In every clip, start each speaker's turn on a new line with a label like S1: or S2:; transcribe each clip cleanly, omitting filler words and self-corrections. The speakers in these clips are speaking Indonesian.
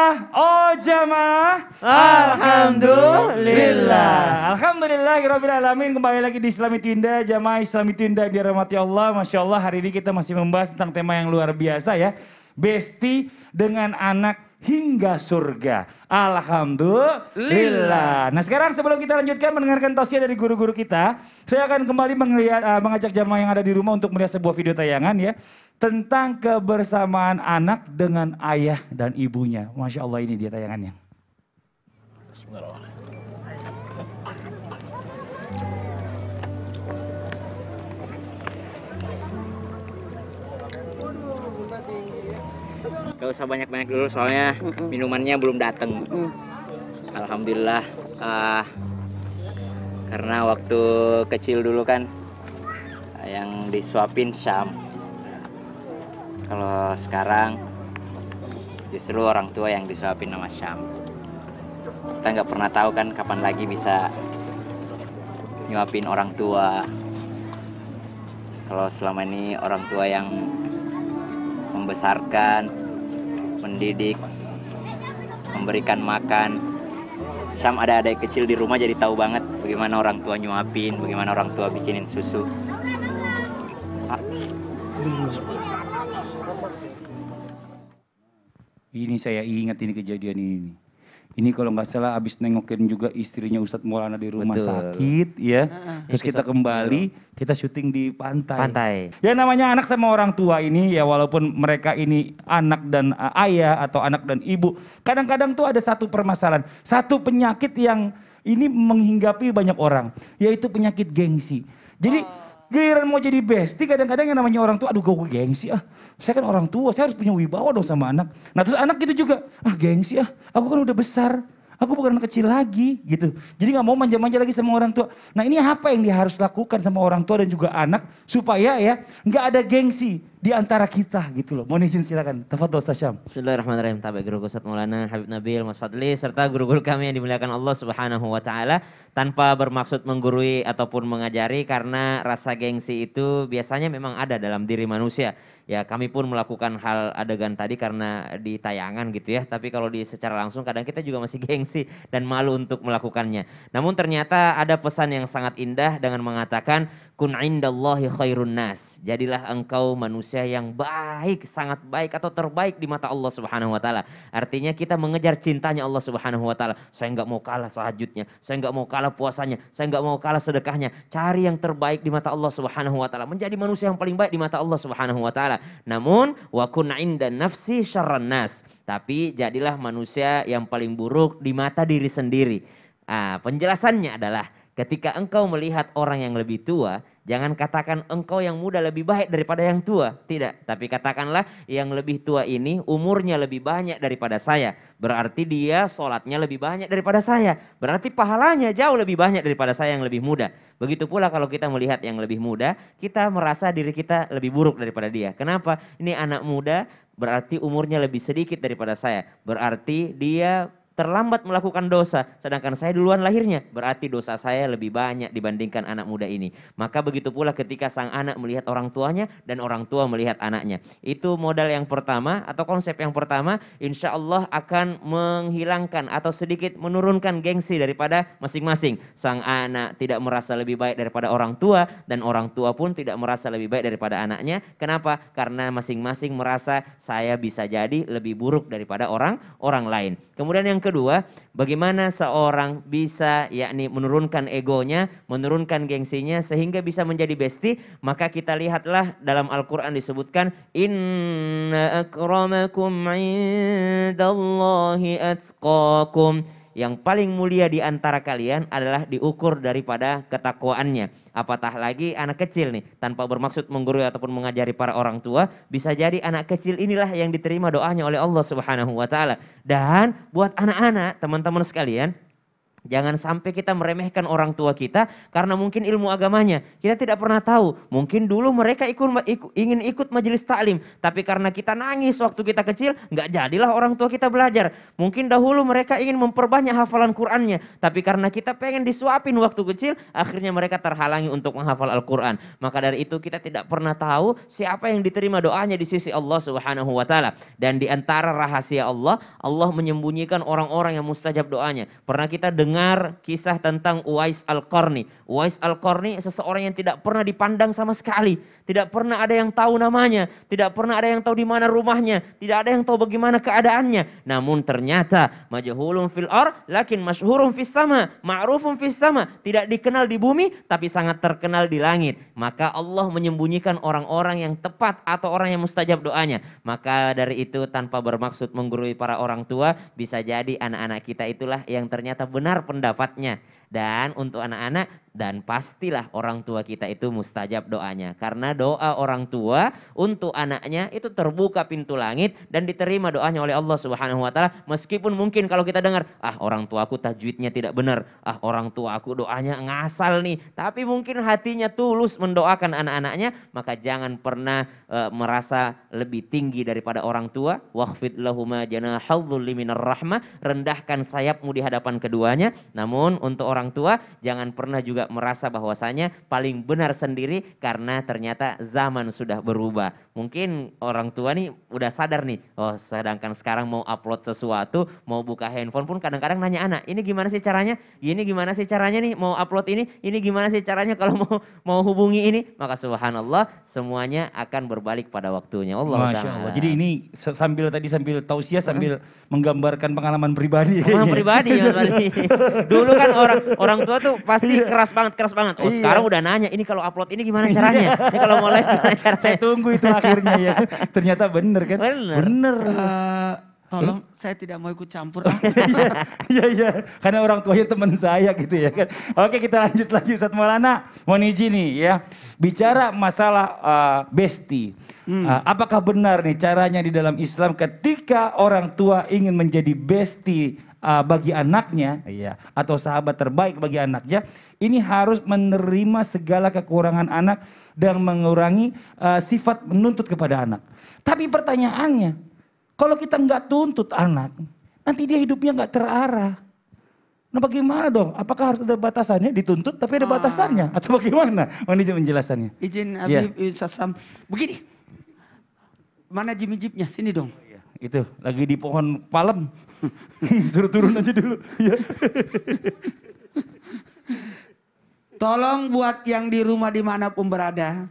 S1: Alhamdulillah, oh jamaah.
S2: Alhamdulillah.
S1: Alhamdulillahirabbil alamin. Kembali lagi di Islami Twinda, jamaah Islami Twinda yang dirahmati Allah. Masya Allah, hari ini kita masih membahas tentang tema yang luar biasa ya. Besti dengan anak hingga surga. Alhamdulillah. Nah sekarang sebelum kita lanjutkan mendengarkan tausiah dari guru-guru kita, saya akan kembali mengajak jamaah yang ada di rumah untuk melihat sebuah video tayangan ya. Tentang kebersamaan anak dengan ayah dan ibunya. Masya Allah, ini dia tayangannya.
S2: Gak usah banyak-banyak dulu soalnya minumannya belum datang. Alhamdulillah. Karena waktu kecil dulu kan yang disuapin Syam. Kalau sekarang justru orang tua yang disuapin sama Syam. Kita nggak pernah tahu kan kapan lagi bisa nyuapin orang tua. Kalau selama ini orang tua yang membesarkan, mendidik, memberikan makan. Syam ada adik kecil di rumah jadi tahu banget bagaimana orang tua nyuapin, bagaimana orang tua bikinin susu.
S1: Ini saya ingat ini kejadian ini. Ini kalau nggak salah abis nengokin juga istrinya Ustadz Maulana di rumah sakit ya. Terus kita kembali, kita syuting di pantai. Ya namanya anak sama orang tua ini ya, walaupun mereka ini anak dan ayah atau anak dan ibu. Kadang-kadang tuh ada satu permasalahan, satu penyakit yang ini menghinggapi banyak orang. Yaitu penyakit gengsi. Jadi giliran mau jadi bestie kadang-kadang yang namanya orang tua, aduh gue gengsi ah. Saya kan orang tua, saya harus punya wibawa dong sama anak. Nah terus anak gitu juga, gengsi ah, aku kan udah besar. Aku bukan anak kecil lagi gitu. Jadi gak mau manja-manja lagi sama orang tua. Nah ini apa yang dia harus lakukan sama orang tua dan juga anak. Supaya ya gak ada gengsi di antara kita gitu loh. Mohon izin silakan. Tafadhol Ustaz Syam.
S3: Bismillahirrahmanirrahim. Tabe guru Ustaz Maulana, Habib Nabil, Mas Fadli, serta guru-guru kami yang dimuliakan Allah Subhanahu wa taala, tanpa bermaksud menggurui ataupun mengajari, karena rasa gengsi itu biasanya memang ada dalam diri manusia. Ya kami pun melakukan hal adegan tadi karena di tayangan gitu ya. Tapi kalau di secara langsung kadang kita juga masih gengsi dan malu untuk melakukannya. Namun ternyata ada pesan yang sangat indah dengan mengatakan kun indallahi khairun nas. Jadilah engkau manusia yang baik, sangat baik atau terbaik di mata Allah Subhanahu wa taala. Artinya kita mengejar cintanya Allah Subhanahu wa taala. Saya enggak mau kalah tahajudnya, saya enggak mau kalah puasanya, saya enggak mau kalah sedekahnya. Cari yang terbaik di mata Allah Subhanahu wa taala. Menjadi manusia yang paling baik di mata Allah Subhanahu wa taala. Namun wa kun indan nafsi syarran nas. Tapi jadilah manusia yang paling buruk di mata diri sendiri. Penjelasannya adalah ketika engkau melihat orang yang lebih tua, jangan katakan engkau yang muda lebih baik daripada yang tua. Tidak, tapi katakanlah yang lebih tua ini umurnya lebih banyak daripada saya. Berarti dia sholatnya lebih banyak daripada saya. Berarti pahalanya jauh lebih banyak daripada saya yang lebih muda. Begitu pula kalau kita melihat yang lebih muda, kita merasa diri kita lebih buruk daripada dia. Kenapa? Ini anak muda berarti umurnya lebih sedikit daripada saya. Berarti dia terlambat melakukan dosa, sedangkan saya duluan lahirnya, berarti dosa saya lebih banyak dibandingkan anak muda ini. Maka begitu pula ketika sang anak melihat orang tuanya dan orang tua melihat anaknya. Itu modal yang pertama atau konsep yang pertama, insya Allah akan menghilangkan atau sedikit menurunkan gengsi daripada masing-masing. Sang anak tidak merasa lebih baik daripada orang tua dan orang tua pun tidak merasa lebih baik daripada anaknya. Kenapa? Karena masing-masing merasa saya bisa jadi lebih buruk daripada orang lain. Kemudian yang kedua, bagaimana seorang bisa yakni menurunkan egonya, menurunkan gengsinya sehingga bisa menjadi bestie. Maka kita lihatlah dalam Al-Quran disebutkan inna akramakum indallahi atqakum. Yang paling mulia di antara kalian adalah diukur daripada ketakwaannya. Apatah lagi anak kecil nih, tanpa bermaksud menggurui ataupun mengajari para orang tua, bisa jadi anak kecil inilah yang diterima doanya oleh Allah Subhanahu wa taala. Dan buat anak-anak, teman-teman sekalian, Jangan sampai kita meremehkan orang tua kita karena mungkin ilmu agamanya. Kita tidak pernah tahu. Mungkin dulu mereka ingin ikut majelis taklim. Tapi karena kita nangis waktu kita kecil, nggak jadilah orang tua kita belajar. Mungkin dahulu mereka ingin memperbanyak hafalan Qur'annya. Tapi karena kita pengen disuapin waktu kecil, akhirnya mereka terhalangi untuk menghafal Al-Quran. Maka dari itu kita tidak pernah tahu siapa yang diterima doanya di sisi Allah Subhanahu wa Ta'ala. Dan di antara rahasia Allah, Allah menyembunyikan orang-orang yang mustajab doanya. Pernah kita dengar kisah tentang Uwais Al-Qarni. Uwais Al-Qarni seseorang yang tidak pernah dipandang sama sekali. Tidak pernah ada yang tahu namanya. Tidak pernah ada yang tahu di mana rumahnya. Tidak ada yang tahu bagaimana keadaannya. Namun ternyata majhulun fil ar lakin masyhurun fis sama. Ma'rufun fis sama. Tidak dikenal di bumi tapi sangat terkenal di langit. Maka Allah menyembunyikan orang-orang yang tepat atau orang yang mustajab doanya. Maka dari itu tanpa bermaksud menggurui para orang tua, bisa jadi anak-anak kita itulah yang ternyata benar pendapatnya. Dan untuk anak-anak, dan pastilah orang tua kita itu mustajab doanya. Karena doa orang tua untuk anaknya itu terbuka pintu langit dan diterima doanya oleh Allah Subhanahu wa Ta'ala. Meskipun mungkin kalau kita dengar, orang tuaku tajwidnya tidak benar, orang tuaku doanya ngasal nih. Tapi mungkin hatinya tulus mendoakan anak-anaknya, maka jangan pernah merasa lebih tinggi daripada orang tua. Wakhfid lahuma janahadzul minar rahmah, rendahkan sayapmu di hadapan keduanya. Namun untuk orang tua jangan pernah juga merasa bahwasanya paling benar sendiri karena ternyata zaman sudah berubah. Mungkin orang tua nih udah sadar nih, sedangkan sekarang mau upload sesuatu, mau buka handphone pun kadang-kadang nanya anak, ini gimana sih caranya? Ini gimana sih caranya nih mau upload ini gimana sih caranya kalau mau hubungi ini? Maka subhanallah semuanya akan berbalik pada waktunya. Allah
S1: Masya Allah. Jadi ini sambil tausiah sambil menggambarkan pengalaman pribadi.
S3: Pengalaman pribadi ya. Dulu kan orang tua tuh pasti keras banget. Sekarang udah nanya, ini kalau upload ini gimana caranya? Ini kalau mau live gimana caranya?
S1: Saya tunggu itu akhirnya ya. Ternyata bener kan? Bener.
S4: Tolong saya tidak mau ikut campur.
S1: Iya. Karena orang tuanya teman saya gitu ya kan. Oke, kita lanjut lagi Ustadz Maulana. Mohon izin nih ya. Bicara masalah besti. Apakah benar nih caranya di dalam Islam ketika orang tua ingin menjadi besti bagi anaknya, atau sahabat terbaik bagi anaknya, ini harus menerima segala kekurangan anak dan mengurangi sifat menuntut kepada anak. Tapi pertanyaannya, kalau kita nggak tuntut anak, nanti dia hidupnya nggak terarah. Nah bagaimana dong? Apakah harus ada batasannya? Dituntut tapi ada batasannya? Atau bagaimana? Mohon izin penjelasannya.
S4: Izin Habib Sasam. Begini, mana jimmy-jipnya? Sini dong.
S1: Itu lagi di pohon palem. Suruh turun aja dulu.
S4: Tolong buat yang di rumah dimanapun berada.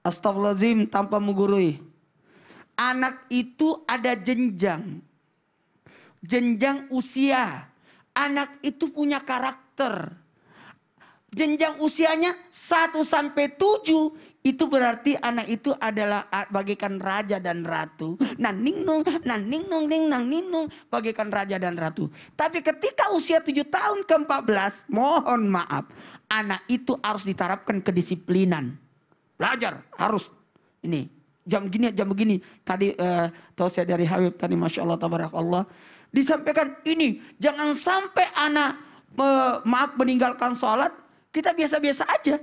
S4: Astagfirullahaladzim tanpa menggurui. Anak itu ada jenjang. Jenjang usia. Anak itu punya karakter. Jenjang usianya 1 sampai 7. Itu berarti anak itu adalah bagaikan raja dan ratu. Nang ningnung, bagaikan raja dan ratu. Tapi ketika usia 7 tahun ke 14, mohon maaf. Anak itu harus diterapkan kedisiplinan. Belajar, harus. Ini, jam begini. Tadi tausiah dari Habib tadi, Masya Allah, Tabarakallah. Disampaikan ini, jangan sampai anak meninggalkan sholat, kita biasa-biasa aja.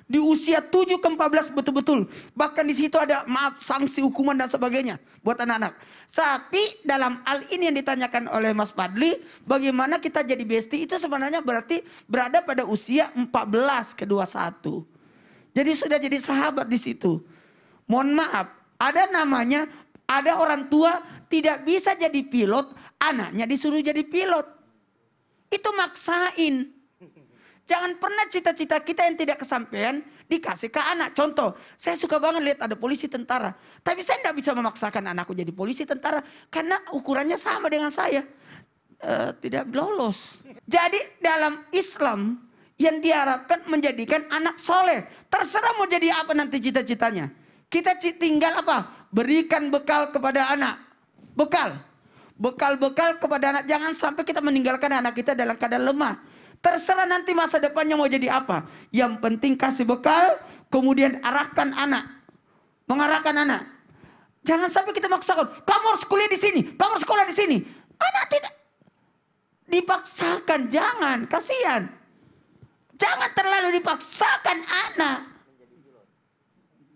S4: Di usia 7 ke 14 betul-betul. Bahkan di situ ada sanksi hukuman dan sebagainya buat anak-anak. Tapi dalam hal ini yang ditanyakan oleh Mas Fadli, bagaimana kita jadi besti itu sebenarnya berarti berada pada usia 14 ke 21. Jadi sudah jadi sahabat di situ. Mohon maaf, ada orang tua tidak bisa jadi pilot, anaknya disuruh jadi pilot. Itu maksain. Jangan pernah cita-cita kita yang tidak kesampaian dikasih ke anak. Contoh, saya suka banget lihat ada polisi tentara. Tapi saya tidak bisa memaksakan anakku jadi polisi tentara. Karena ukurannya sama dengan saya. Tidak lolos. Jadi dalam Islam yang diharapkan menjadikan anak soleh. Terserah mau jadi apa nanti cita-citanya. Kita tinggal apa? Berikan bekal kepada anak. Bekal kepada anak. Jangan sampai kita meninggalkan anak kita dalam keadaan lemah. Terserah nanti masa depannya mau jadi apa. Yang penting kasih bekal, kemudian arahkan anak. Mengarahkan anak. Jangan sampai kita maksakan, kamu harus kuliah di sini, kamu harus sekolah di sini. Anak tidak. Dipaksakan, jangan, kasihan. Jangan terlalu dipaksakan anak.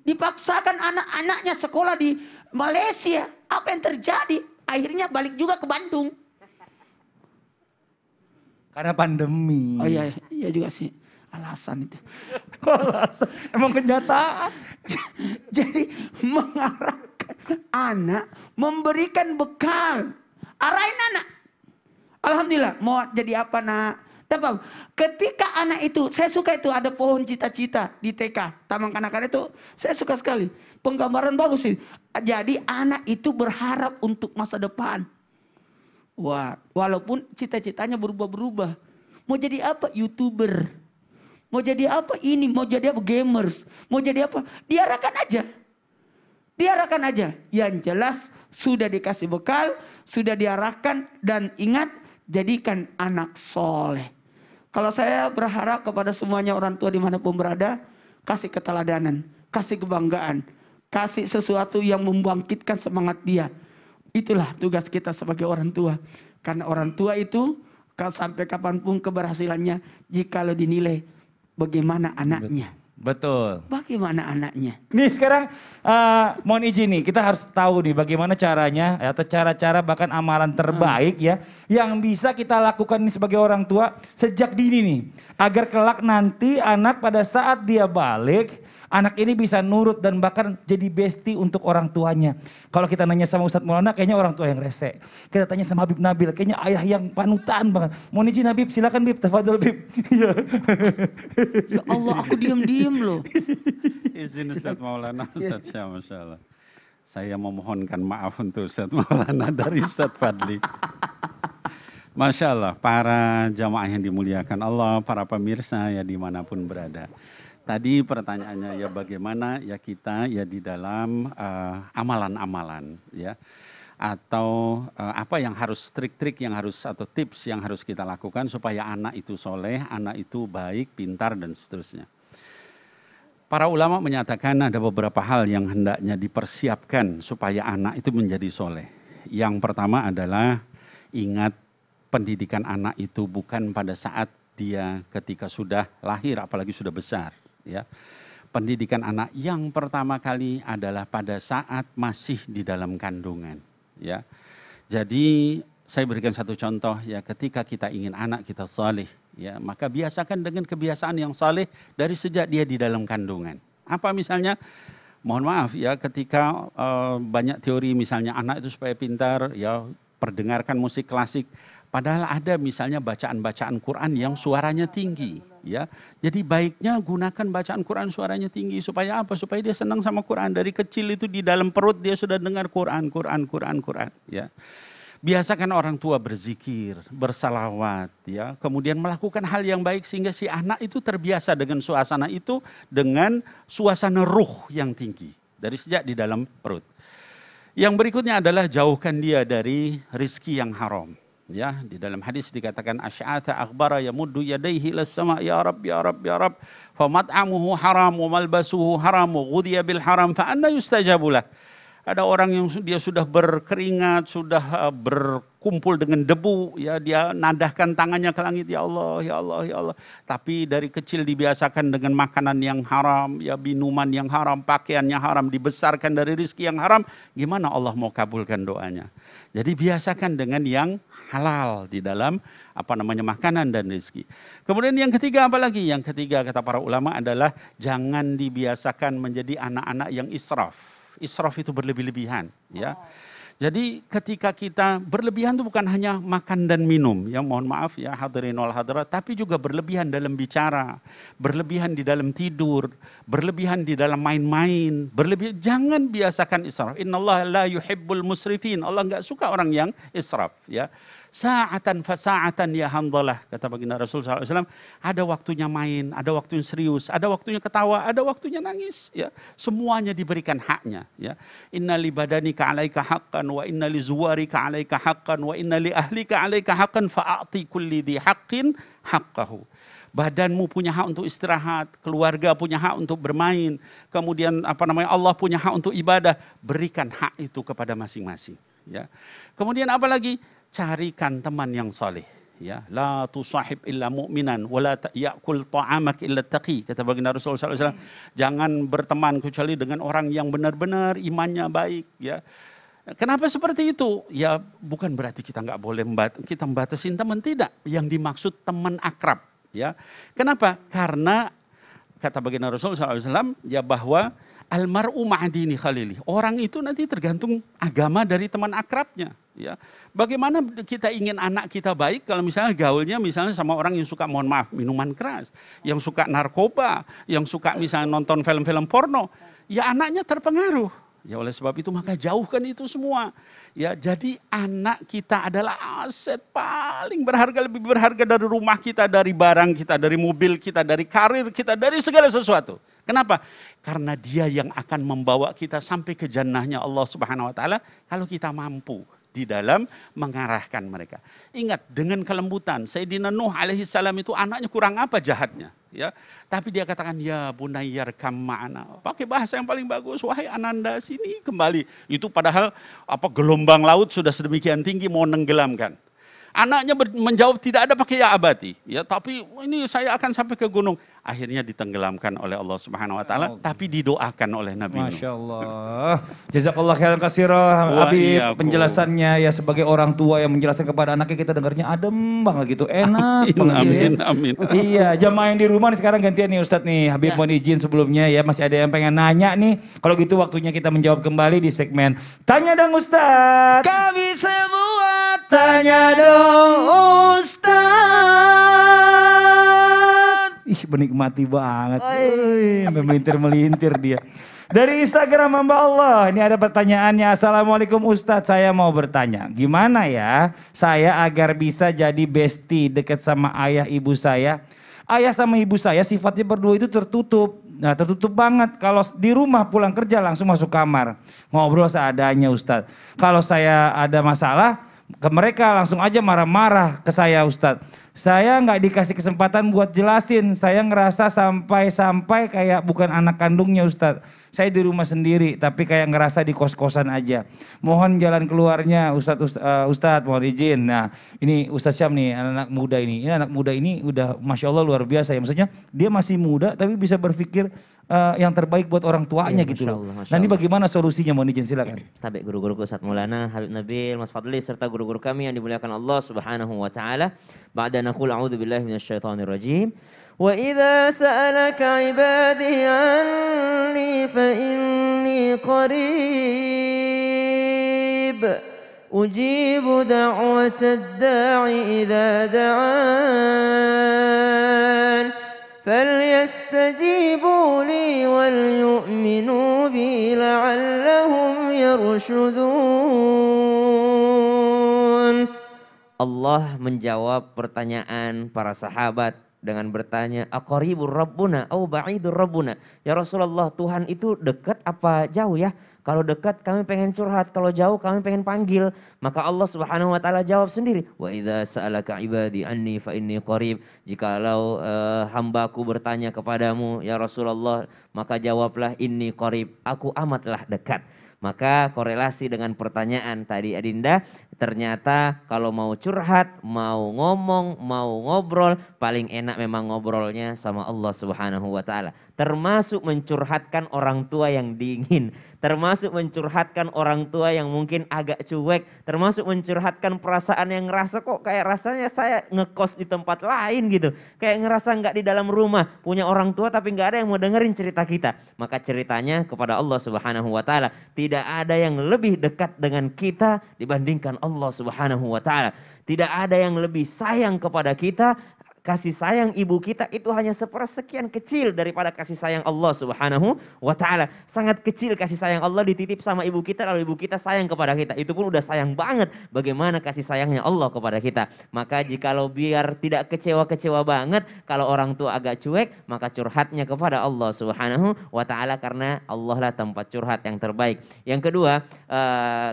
S4: Dipaksakan anak-anaknya sekolah di Malaysia. Apa yang terjadi? Akhirnya balik juga ke Bandung.
S1: Karena pandemi.
S4: Oh iya, iya juga sih. Alasan itu.
S1: Alasan? Emang kenyataan.
S4: Jadi mengarahkan anak, memberikan bekal. Arahin anak. Alhamdulillah, mau jadi apa nak? Tapi ketika anak itu, saya suka itu ada pohon cita-cita di TK. Taman kanak-kanak itu saya suka sekali. Penggambaran bagus sih. Jadi anak itu berharap untuk masa depan. Wah, walaupun cita-citanya berubah-berubah. Mau jadi apa? YouTuber. Mau jadi apa? Ini, mau jadi apa? Gamers. Mau jadi apa? Diarahkan aja. Diarahkan aja. Yang jelas sudah dikasih bekal, sudah diarahkan dan ingat jadikan anak soleh. Kalau saya berharap kepada semuanya orang tua dimanapun berada, kasih keteladanan, kasih kebanggaan, kasih sesuatu yang membangkitkan semangat dia. Itulah tugas kita sebagai orang tua. Karena orang tua itu sampai kapanpun keberhasilannya jikalau dinilai bagaimana anaknya.
S1: Betul.
S4: Bagaimana anaknya?
S1: Nih sekarang mohon izin nih, kita harus tahu nih bagaimana caranya atau cara-cara bahkan amalan terbaik ya yang bisa kita lakukan nih sebagai orang tua sejak dini nih. Agar kelak nanti anak pada saat dia balik, anak ini bisa nurut dan bahkan jadi bestie untuk orang tuanya. Kalau kita nanya sama Ustadz Maulana kayaknya orang tua yang rese. Kita tanya sama Habib Nabil kayaknya ayah yang panutan banget. Mohon izin Habib, silakan Bib, tafadhol Bib.
S4: Ya Allah, aku diam-diam loh.
S5: Izin Ustadz Maulana, Ustadz Syah, Masya Allah. Saya memohonkan maaf untuk Ustadz Maulana dari Ustadz Fadli. Masya Allah, para jamaah yang dimuliakan Allah, para pemirsa ya dimanapun berada. Tadi pertanyaannya ya bagaimana ya kita ya di dalam amalan-amalan ya. Atau apa yang harus trik-trik yang harus atau tips yang harus kita lakukan supaya anak itu soleh, anak itu baik, pintar dan seterusnya. Para ulama menyatakan ada beberapa hal yang hendaknya dipersiapkan supaya anak itu menjadi soleh. Yang pertama adalah ingat pendidikan anak itu bukan pada saat dia ketika sudah lahir apalagi sudah besar. Ya, pendidikan anak yang pertama kali adalah pada saat masih di dalam kandungan. Ya, jadi saya berikan satu contoh ya, ketika kita ingin anak kita saleh, ya maka biasakan dengan kebiasaan yang saleh dari sejak dia di dalam kandungan. Apa misalnya? Mohon maaf ya, ketika banyak teori misalnya anak itu supaya pintar, ya perdengarkan musik klasik. Padahal ada misalnya bacaan-bacaan Quran yang suaranya tinggi, ya. Jadi baiknya gunakan bacaan Quran suaranya tinggi supaya apa? Supaya dia senang sama Quran. Dari kecil itu di dalam perut dia sudah dengar Quran, ya. Biasakan orang tua berzikir, bersalawat, ya. Kemudian melakukan hal yang baik sehingga si anak itu terbiasa dengan suasana itu, dengan suasana ruh yang tinggi dari sejak di dalam perut. Yang berikutnya adalah jauhkan dia dari rizki yang haram. Ya, di dalam hadis dikatakan asy'atha akhbara yamuddu yadayhi ila sama ya rab ya rab ya rab fa mat'amuhu haram wa malbasuhu haram wa ghudhiya bil haram fa anna yustajabu lah. Ada orang yang dia sudah berkeringat, sudah berkumpul dengan debu, ya dia nadahkan tangannya ke langit, ya Allah, ya Allah, ya Allah. Tapi dari kecil dibiasakan dengan makanan yang haram, ya minuman yang haram, pakaiannya haram, dibesarkan dari rizki yang haram, gimana Allah mau kabulkan doanya? Jadi biasakan dengan yang halal di dalam makanan dan rizki. Kemudian yang ketiga apa lagi? Yang ketiga kata para ulama adalah jangan dibiasakan menjadi anak-anak yang israf. Israf itu berlebih-lebihan, ya. Jadi ketika kita berlebihan itu bukan hanya makan dan minum, ya mohon maaf ya hadirin wal hadirat, tapi juga berlebihan dalam bicara, berlebihan di dalam tidur, berlebihan di dalam main-main, berlebihan. Jangan biasakan israf. Innallaha la yuhibbul musrifin. Allah enggak suka orang yang israf, ya. Sa'atan fasa'atan ya Hanzalah, kata baginda Rasul SAW. Ada waktunya main, ada waktunya serius, ada waktunya ketawa, ada waktunya nangis. Ya, semuanya diberikan haknya. Ya, inna li badanika alaika haqqan, wa inna li zuwarika alaika haqqan, wa inna li ahlika alaika haqqan, fa'ati kulli di haqqin haqqahu. Badanmu punya hak untuk istirahat, keluarga punya hak untuk bermain, kemudian Allah punya hak untuk ibadah. Berikan hak itu kepada masing-masing. Ya, kemudian apa lagi? Carikan teman yang soleh, Ya, la tusahib illa mu'minan wala ya'kul ta'amak illa taqi. Kata baginda Rasulullah SAW, jangan berteman kecuali dengan orang yang benar-benar imannya baik. Ya, kenapa seperti itu? Ya, bukan berarti kita nggak boleh kita membatasin teman, tidak. Yang dimaksud teman akrab. Ya, kenapa? Karena kata baginda Rasulullah SAW, ya bahwa almar'u ma'adini khalili. Orang itu nanti tergantung agama dari teman akrabnya. Ya, bagaimana kita ingin anak kita baik kalau misalnya gaulnya misalnya sama orang yang suka, mohon maaf, minuman keras, yang suka narkoba, yang suka misalnya nonton film-film porno, ya anaknya terpengaruh. Ya oleh sebab itu maka jauhkan itu semua. Ya, jadi anak kita adalah aset paling berharga, lebih berharga dari rumah kita, dari barang kita, dari mobil kita, dari karir kita, dari segala sesuatu. Kenapa? Karena dia yang akan membawa kita sampai ke jannahnya Allah Subhanahu wa taala kalau kita mampu di dalam mengarahkan mereka. Ingat, dengan kelembutan, Sayyidina Nuh alaihi salam itu anaknya kurang apa jahatnya, ya. Tapi dia katakan, ya bunayyar kam ma'ana. Pakai bahasa yang paling bagus, wahai ananda sini kembali. Itu padahal gelombang laut sudah sedemikian tinggi mau nenggelamkan. Anaknya menjawab, tidak ada, pakai ya abati. Ya, tapi ini saya akan sampai ke gunung. Akhirnya ditenggelamkan oleh Allah Subhanahu wa taala, tapi didoakan oleh Nabi Nuh.
S1: Masya Allah. Jazakallah khairan katsira Habib, penjelasannya ya sebagai orang tua yang menjelaskan kepada anaknya, kita dengarnya adem banget gitu, enak banget.
S5: Amin.
S1: Iya, jamaah yang di rumah nih sekarang gantian nih Ustadz nih. Habib mohon izin sebelumnya ya, masih ada yang pengen nanya nih. Kalau gitu waktunya kita menjawab kembali di segmen Tanya Dong Ustadz.
S3: Kami semua tanya dong Ustadz.
S1: Ih, menikmati banget. Sampai melintir-melintir dia. Dari Instagram Hamba Allah, ini ada pertanyaannya. Assalamualaikum Ustadz, saya mau bertanya. Gimana ya saya agar bisa jadi bestie dekat sama ayah ibu saya? Ayah sama ibu saya sifatnya berdua itu tertutup. Nah, tertutup banget. Kalau di rumah pulang kerja langsung masuk kamar. Ngobrol seadanya Ustadz. Kalau saya ada masalah, ke mereka langsung aja marah-marah ke saya Ustadz. Saya nggak dikasih kesempatan buat jelasin. Saya ngerasa sampai kayak bukan anak kandungnya Ustadz. Saya di rumah sendiri tapi kayak ngerasa di kos-kosan aja. Mohon jalan keluarnya Ustadz mohon izin. Nah ini Ustadz Syam nih, anak muda ini. Ini anak muda ini udah Masya Allah luar biasa ya. Maksudnya dia masih muda tapi bisa berpikir yang terbaik buat orang tuanya gitu loh. Nah ini bagaimana solusinya, mohon izin silakan.
S3: Tabi guru-guruku Ustadz Maulana, Habib Nabil, Mas Fadli serta guru-guru kami yang dimuliakan Allah Subhanahu wa taala. Ba'da naqul a'udzu billahi minasyaitonir rajim. Wa idza sa'alaka 'ibadi 'anni fa inni qarib. Ujibu da'watad da'i idza da'an. فليستجيبوا لي وليؤمنوا بي لعلهم يرشدون. Allah menjawab pertanyaan para sahabat dengan bertanya, aqaribur rabbuna au ba'idur rabbuna? Ya Rasulullah, Tuhan itu dekat apa jauh ya? Kalau dekat kami pengen curhat, kalau jauh kami pengen panggil. Maka Allah Subhanahu wa taala jawab sendiri, wa idza sa'alaka ibadi anni fa inni qarib. Jikalau hambaku bertanya kepadamu ya Rasulullah, maka jawablah inni qarib, aku amatlah dekat. Maka korelasi dengan pertanyaan tadi Adinda, ternyata kalau mau curhat, mau ngomong, mau ngobrol, paling enak memang ngobrolnya sama Allah Subhanahu wa taala. Termasuk mencurhatkan orang tua yang dingin, termasuk mencurhatkan orang tua yang mungkin agak cuek, termasuk mencurhatkan perasaan yang ngerasa kok kayak rasanya saya ngekos di tempat lain gitu. Kayak ngerasa nggak di dalam rumah, punya orang tua tapi nggak ada yang mau dengerin cerita kita. Maka ceritanya kepada Allah Subhanahu wa taala. Tidak ada yang lebih dekat dengan kita dibandingkan Allah Subhanahu wa taala. Tidak ada yang lebih sayang kepada kita. Kasih sayang ibu kita itu hanya sepersekian kecil daripada kasih sayang Allah Subhanahu wa taala. Sangat kecil kasih sayang Allah dititip sama ibu kita lalu ibu kita sayang kepada kita. Itu pun udah sayang banget. Bagaimana kasih sayangnya Allah kepada kita. Maka jikalau biar tidak kecewa-kecewa banget kalau orang tua agak cuek, maka curhatnya kepada Allah Subhanahu wa taala karena Allah lah tempat curhat yang terbaik. Yang kedua,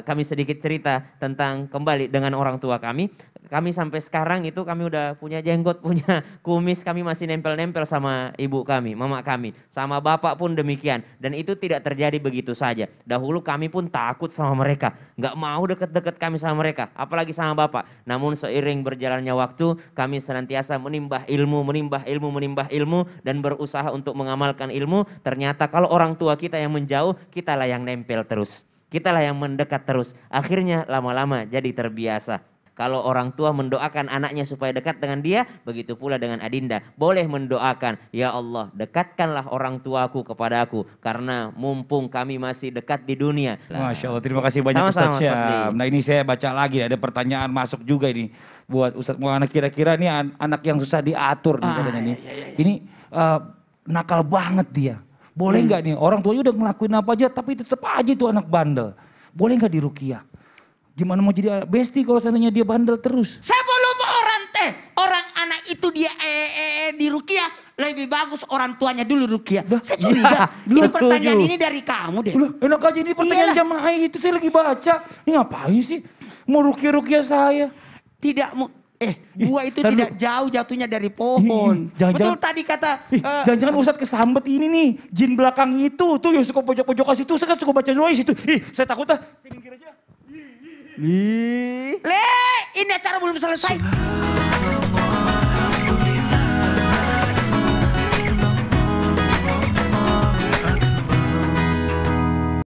S3: kami sedikit cerita tentang kembali dengan orang tua kami. kami sampai sekarang itu kami udah punya jenggot, punya kumis, kami masih nempel-nempel sama ibu kami, mama kami. Sama bapak pun demikian. Dan itu tidak terjadi begitu saja. Dahulu kami pun takut sama mereka. Nggak mau deket-deket kami sama mereka, apalagi sama bapak. Namun seiring berjalannya waktu, kami senantiasa menimbah ilmu, dan berusaha untuk mengamalkan ilmu. Ternyata kalau orang tua kita yang menjauh, kitalah yang nempel terus. Kitalah yang mendekat terus. Akhirnya lama-lama jadi terbiasa. Kalau orang tua mendoakan anaknya supaya dekat dengan dia, begitu pula dengan Adinda. Boleh mendoakan, ya Allah dekatkanlah orang tuaku kepadaku. Karena mumpung kami masih dekat di dunia.
S1: Masya Allah, terima kasih banyak
S3: Sama-sama,
S1: Ustadz Syam. Nah ini saya baca lagi, ada pertanyaan masuk juga ini. Buat Ustadz Maulana, kira-kira ini anak yang susah diatur nih katanya nih. Ini nakal banget dia. Boleh nggak nih, orang tuanya udah ngelakuin apa aja tapi tetap aja itu anak bandel. Boleh nggak diruqyah? Gimana mau jadi besti kalau seandainya dia bandel terus?
S4: Sebelum orang anak itu dia diruqyah, lebih bagus orang tuanya dulu ruqyah. Saya curiga, ini pertanyaan ini dari kamu deh.
S1: Loh, enak aja ini pertanyaan jamaah itu, saya lagi baca. Ini ngapain sih? Mau ruqyah saya?
S4: Tidak buah itu tidak jauh jatuhnya dari pohon. Betul tadi kata.
S1: Jangan-jangan Ustadz kesambet ini nih, jin belakang itu. Tuh yang suka pojok-pojokan situ, saya kan suka baca doa di situ. Saya takut saya minggir aja.
S4: Ini acara belum selesai.